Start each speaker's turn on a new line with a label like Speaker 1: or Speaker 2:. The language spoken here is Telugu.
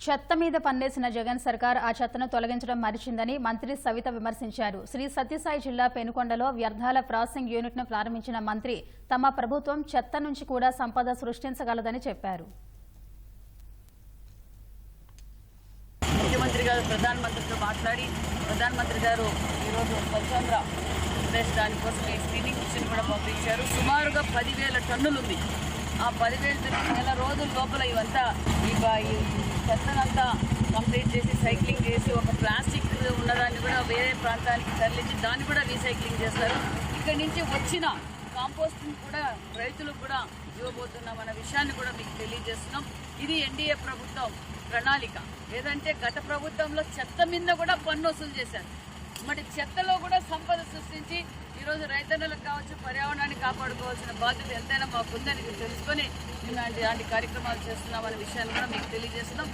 Speaker 1: చెత్త మీద పన్నేసిన జగన్ సర్కార్ ఆ చెత్తను తొలగించడం మరిచిందని మంత్రి సవిత విమర్శించారు. శ్రీ సత్యసాయి జిల్లా పెనుకొండలో వ్యర్థాల ప్రాసెసింగ్ యూనిట్ ను ప్రారంభించిన మంత్రి తమ ప్రభుత్వం చెత్త నుంచి కూడా సంపద సృష్టించగలదని చెప్పారు.
Speaker 2: ముఖ్యమంత్రి గారు ప్రధానమంత్రితో మాట్లాడి ప్రధానమంత్రి గారు ఈరోజు స్వచ్ఛాంధ్ర దానికోసం ఈ స్క్రీనింగ్ మిషన్ కూడా పంపించారు. సుమారుగా 10,000 టన్నులు ఉంది. ఆ 10,000 నెల రోజుల లోపల ఇవంతా ఈ చెత్తనంతా కంప్లీట్ చేసి సైక్లింగ్ చేసి ఒక ప్లాస్టిక్ ఉన్నదాన్ని కూడా వేరే ప్రాంతానికి తరలించి దాన్ని కూడా రీసైక్లింగ్ చేస్తారు. ఇక్కడి నుంచి వచ్చిన కాంపోస్టింగ్ కూడా రైతులకు కూడా ఇవ్వబోతున్నామన్న విషయాన్ని కూడా మీకు తెలియజేస్తున్నాం. ఇది ఎన్డీఏ ప్రభుత్వం ప్రణాళిక. ఏదంటే గత ప్రభుత్వంలో చెత్త మీద కూడా పన్ను వసూలు చేశారు. మరి చెత్తలో కూడా సంపద సృష్టించి ఈరోజు రైతన్నలకు కావచ్చు, పర్యావరణాన్ని కాపాడుకోవాల్సిన బాధ్యత ఎంతైనా మాకుందని తెలుసుకొని ఇలాంటి కార్యక్రమాలు చేస్తున్నామనే విషయాన్ని కూడా మీకు తెలియజేస్తున్నాం.